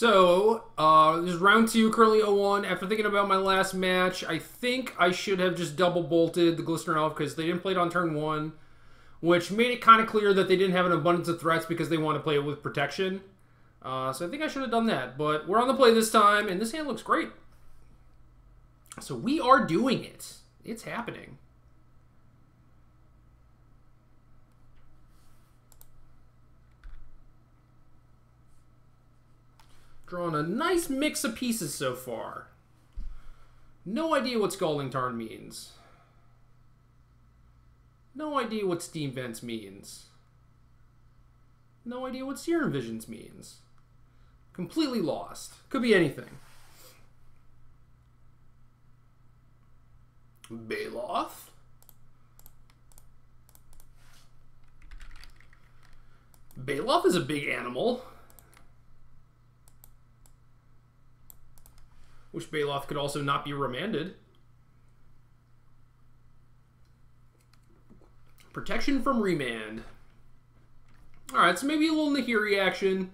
So, this is round 2, currently 0-1. After thinking about my last match, I think I should have just double bolted the Glistener Elf because they didn't play it on turn 1, which made it kind of clear that they didn't have an abundance of threats because they want to play it with protection. So I think I should have done that, but we're on the play this time, and this hand looks great. So we are doing it. It's happening. Drawing a nice mix of pieces so far. No idea what Scalding Tarn means. No idea what Steam Vents means. No idea what Serum Visions means. Completely lost. Could be anything. Baloth. Baloth is a big animal. Wish Baloth could also not be remanded. Protection from remand. Alright, so maybe a little Nahiri action.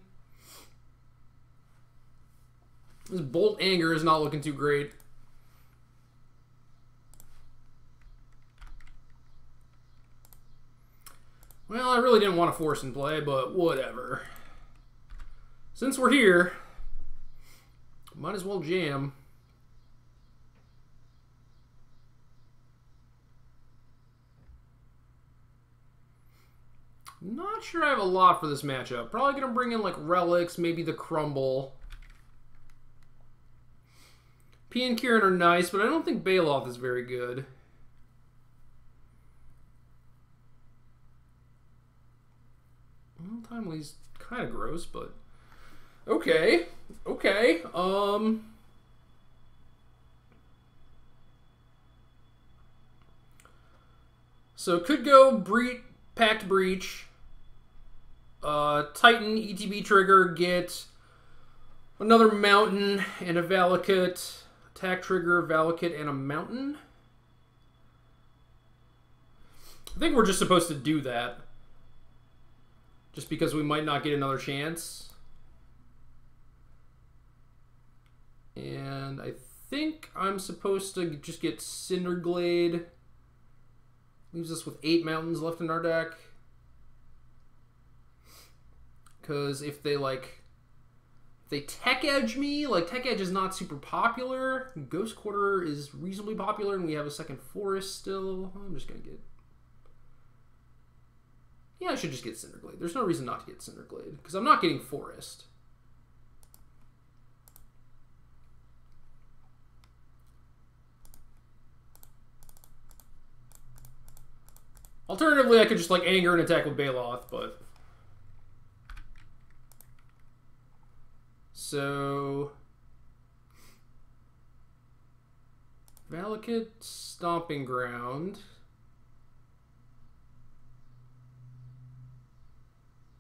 This Bolt Anger is not looking too great. Well, I really didn't want to force in play, but whatever. Since we're here, might as well jam. Not sure I have a lot for this matchup. Probably going to bring in like Relics, maybe the Crumble. P and Kieran are nice, but I don't think Baloth is very good. Well, Timely's kind of gross, but okay. Okay. So could go Pact Breach. Titan ETB trigger, get another mountain and a Valakut. Attack trigger, Valakut, and a mountain. I think we're just supposed to do that. Just because we might not get another chance. And I think I'm supposed to just get Cinderglade. Leaves us with 8 mountains left in our deck. Because if they they Tech Edge me, Tech Edge is not super popular. Ghost Quarter is reasonably popular, and we have a second Forest still. I'm just going to get... Yeah, I should just get Cinderglade. There's no reason not to get Cinderglade, because I'm not getting Forest. Alternatively, I could just anger and attack with Baloth, but... So... Valakut, Stomping Ground.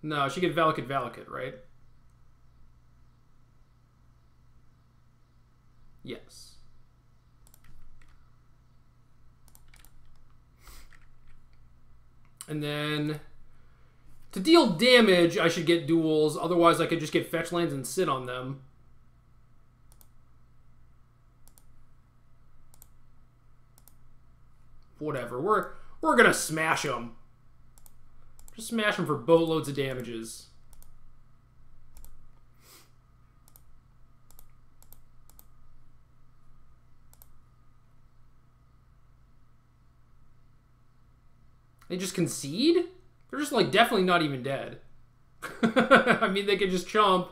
No, I should get Valakut, right? Yes. And then, to deal damage, I should get duels. Otherwise, I could just get fetch lands and sit on them. Whatever. We're gonna smash them. Just smash them for boatloads of damages. They just concede? They're just definitely not even dead. I mean, they could just chump.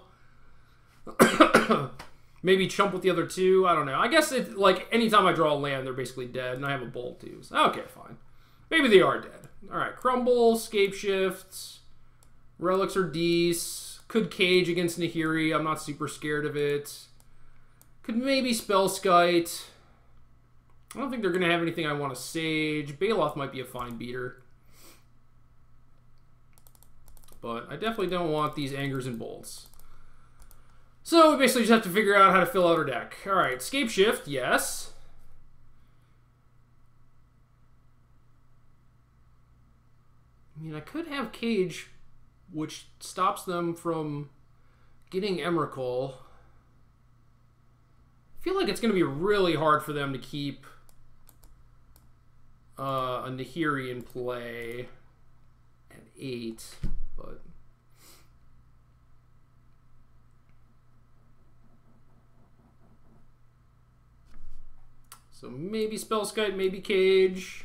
Maybe chump with the other 2. I don't know. I guess if anytime I draw a land, they're basically dead, and I have a bolt too. So, okay, fine. Maybe they are dead. All right, Crumble, Scape Shift, Relics are Dees. Could Cage against Nahiri. I'm not super scared of it. Could maybe Spellskite. I don't think they're going to have anything I want to Sage. Baloth might be a fine beater. But I definitely don't want these Angers and Bolts. So we basically just have to figure out how to fill out our deck. Alright, Scape Shift, yes. I mean, I could have Cage, which stops them from getting Emrakul. feel like it's going to be really hard for them to keep a Nahiri in play at 8, but... So maybe Spellskite, maybe Cage.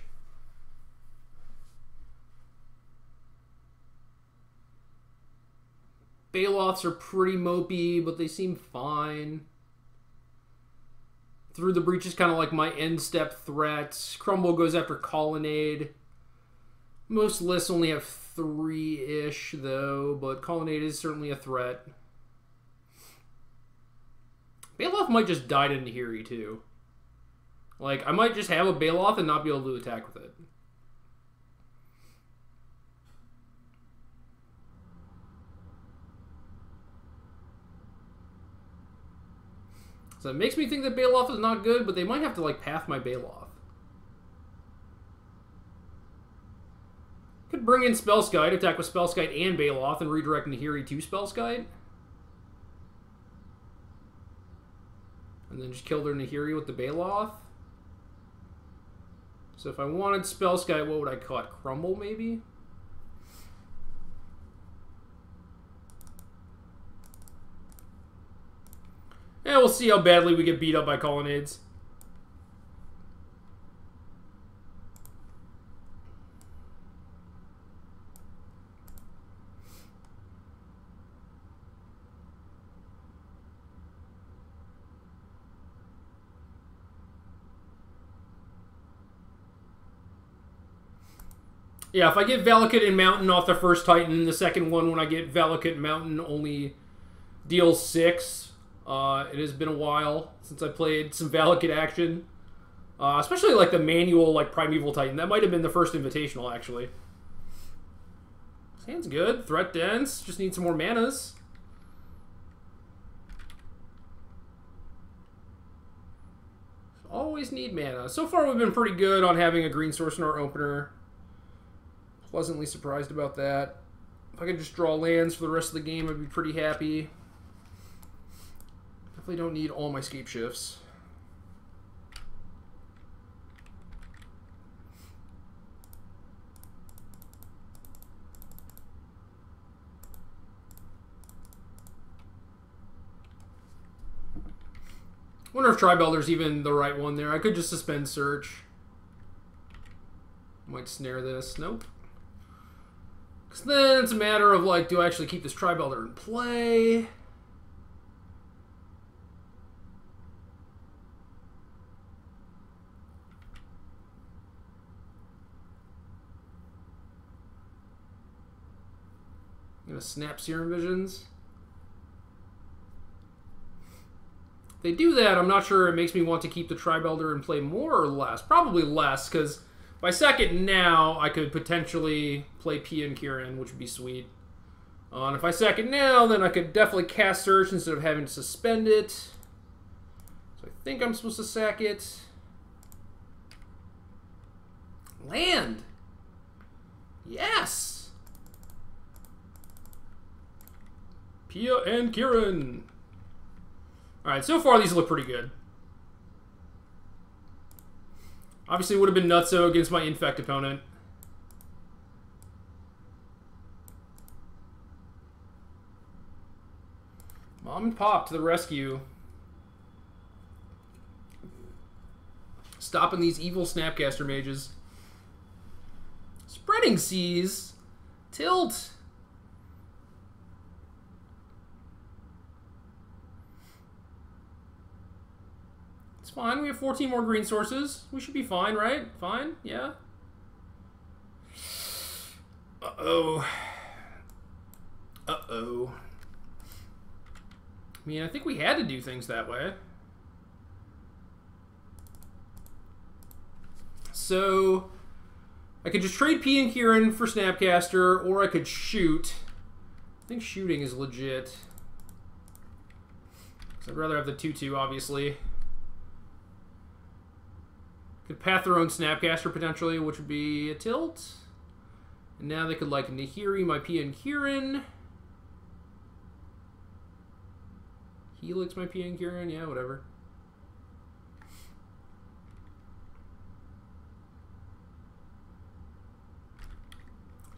Baloths are pretty mopey, but they seem fine. Through the Breach is kind of like my end step threat. Crumble goes after Colonnade. Most lists only have 3-ish, though, but Colonnade is certainly a threat. Baloth might just die to Nahiri, too. Like, I might just have a Baloth and not be able to attack with it. So it makes me think that Baloth is not good, but they might have to, like, path my Baloth. Could bring in Spellskite, attack with Spellskite and Baloth, and redirect Nahiri to Spellskite. And then just kill their Nahiri with the Baloth. So if I wanted Spellskite, what would I cut? Crumble, maybe? Yeah, we'll see how badly we get beat up by Colonnades. Yeah, if I get Valakut and Mountain off the first Titan, the second one, when I get Valakut and Mountain, only deals 6. It has been a while since I played some Valakut action. Especially like the manual, like Primeval Titan. That might have been the first Invitational, actually. This hand's good. Threat dense. Just need some more manas. Always need mana. So far, we've been pretty good on having a green source in our opener. Pleasantly surprised about that. If I could just draw lands for the rest of the game, I'd be pretty happy. Definitely don't need all my scape shifts. Wonder if Tribelder's even the right one there. I could just suspend search. Might snare this. Nope. Because then it's a matter of, like, do I actually keep this Tribelder in play? I'm gonna snap Serum Visions. If they do that, I'm not sure it makes me want to keep the Tribelder in play more or less. Probably less, because if I sack it now, I could potentially play Pia and Kieran, which would be sweet. And if I sack it now, then I could definitely cast Search instead of having to suspend it. So I think I'm supposed to sack it. Land! Yes! Pia and Kieran. Alright, so far these look pretty good. Obviously, it would have been nutso against my Infect opponent. Mom and Pop to the rescue. Stopping these evil Snapcaster mages. Spreading Seas. Tilt. It's fine. We have 14 more green sources. We should be fine, right? Fine? Yeah? Uh-oh. Uh-oh. I mean, I think we had to do things that way. So, I could just trade P and Kieran for Snapcaster, or I could shoot. I think shooting is legit. So I'd rather have the 2-2, obviously. Could path their own Snapcaster, potentially, which would be a tilt. And now they could, like, Nahiri my P and Kieran. Helix my P and Kieran, yeah, whatever.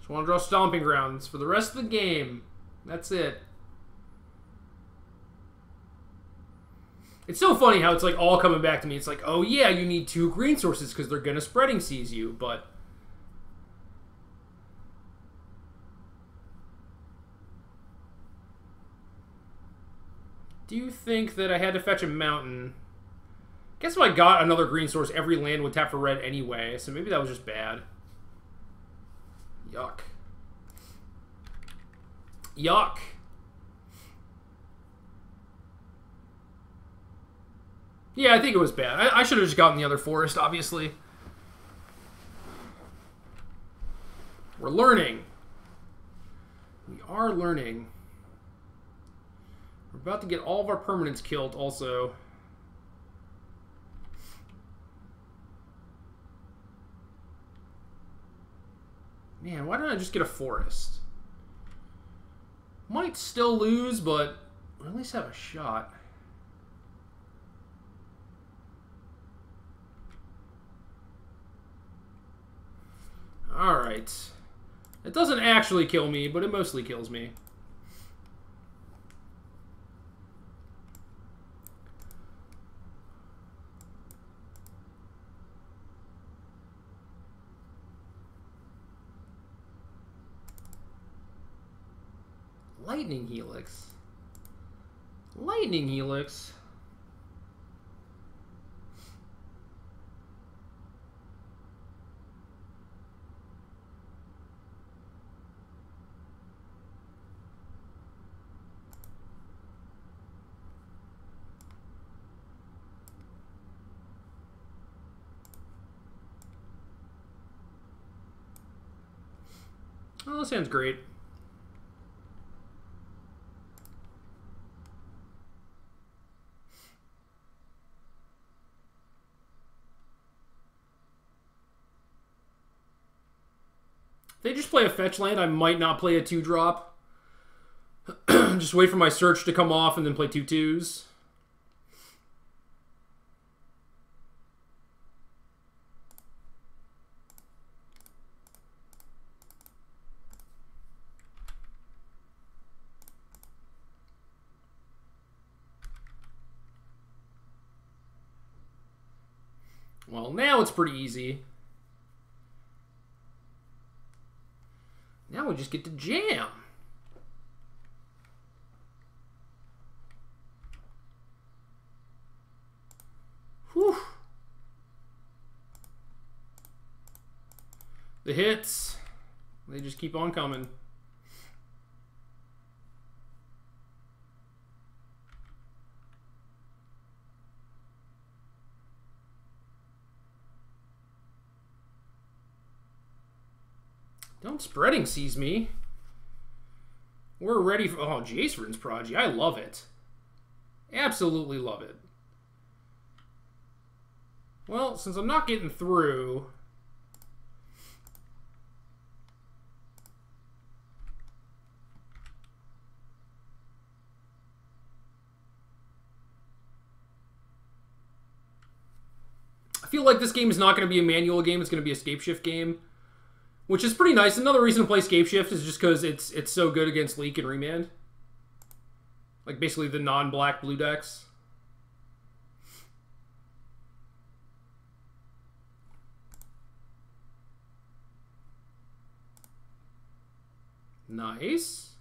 Just want to draw Stomping Grounds for the rest of the game. That's it. It's so funny how it's like all coming back to me. It's like, oh yeah, you need 2 green sources because they're going to Spreading Seas you, but... Do you think that I had to fetch a mountain? Guess if I got another green source, every land would tap for red anyway, so maybe that was just bad. Yuck. Yuck. Yeah, I think it was bad. I should have just gotten the other forest, obviously. We're learning. We are learning. We're about to get all of our permanents killed, also. Man, why don't I just get a forest? Might still lose, but at least have a shot. Alright. It doesn't actually kill me, but it mostly kills me. Lightning Helix. Lightning Helix. Oh, that sounds great. If they just play a fetch land, I might not play a 2-drop. Just wait for my search to come off and then play 2/2s. Well, now it's pretty easy. Now we just get to jam. Whew. The hits, they just keep on coming. Don't Spreading Seas me. We're ready for... Oh, Jace Prodigy. I love it. Absolutely love it. Well, since I'm not getting through... I feel like this game is not going to be a manual game. It's going to be a Scapeshift game. Which is pretty nice. Another reason to play Scapeshift is just because it's so good against Leak and Remand. Like, basically the non-black blue decks. Nice.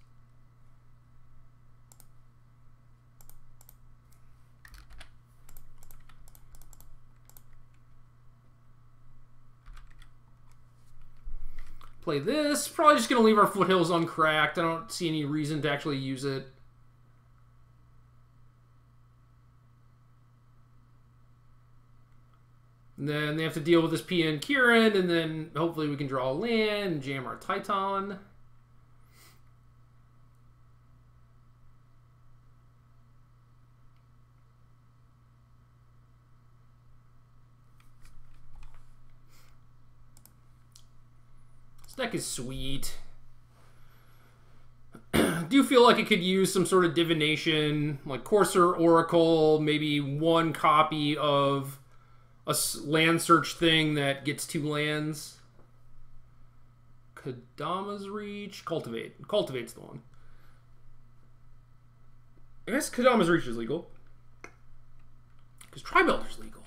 Play this. Probably just going to leave our Foothills uncracked. I don't see any reason to actually use it. And then they have to deal with this PN Kieran, and then hopefully we can draw a land and jam our Titan. This deck is sweet. I do feel like it could use some sort of divination, like Courser, Oracle, maybe one copy of a land search thing that gets 2 lands. Kadama's Reach. Cultivate. Cultivate's the one. I guess Kadama's Reach is legal. Because Tri-Builder's legal.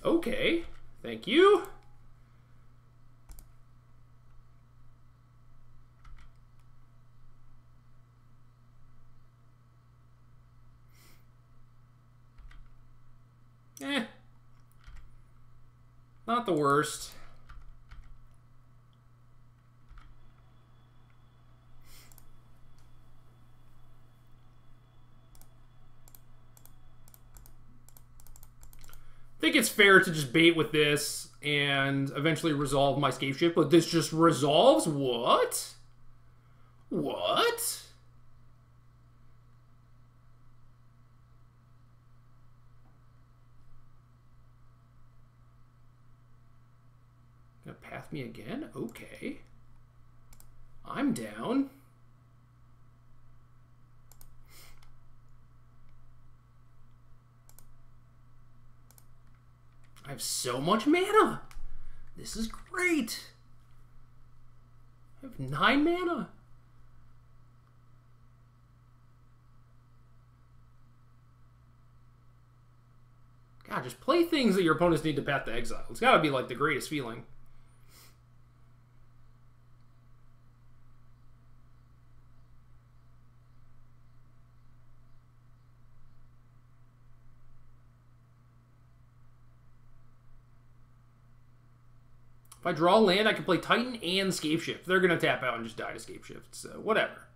Okay. Thank you. Not the worst. I think it's fair to just bait with this and eventually resolve my scape shift, but this just resolves? What? What? Gonna path me again? Okay. I'm down. I have so much mana. This is great. I have 9 mana. God, just play things that your opponents need to path to exile. It's got to be like the greatest feeling. If I draw land, I can play Titan and Scape Shift. They're going to tap out and just die to Scape Shift, so whatever.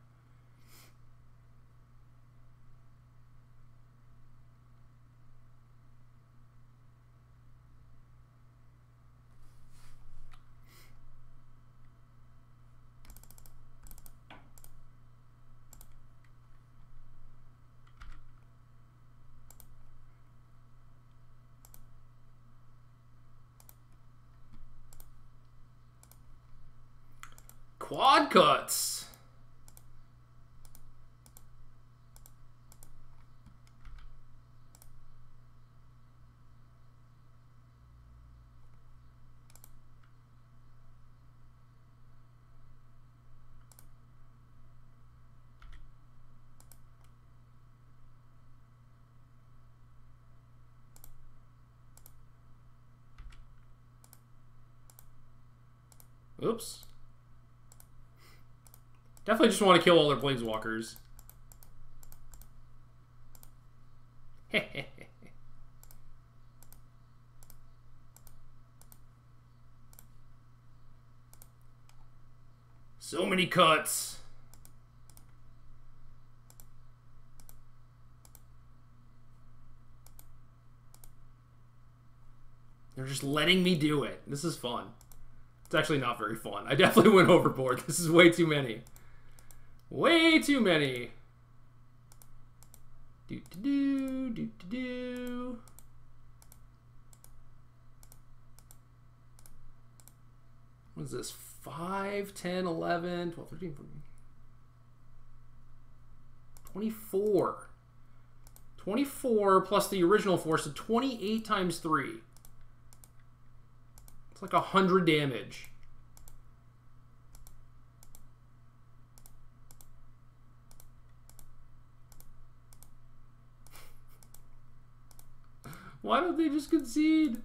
Quad cuts. Oops. Definitely just want to kill all their planeswalkers. So many cuts. They're just letting me do it. This is fun. It's actually not very fun. I definitely went overboard. This is way too many. Way too many. Do. What is this? 5, 10, 11, 12, 13, 14. 24. 24 plus the original 4, so 28 times 3. It's like 100 damage. Why don't they just concede?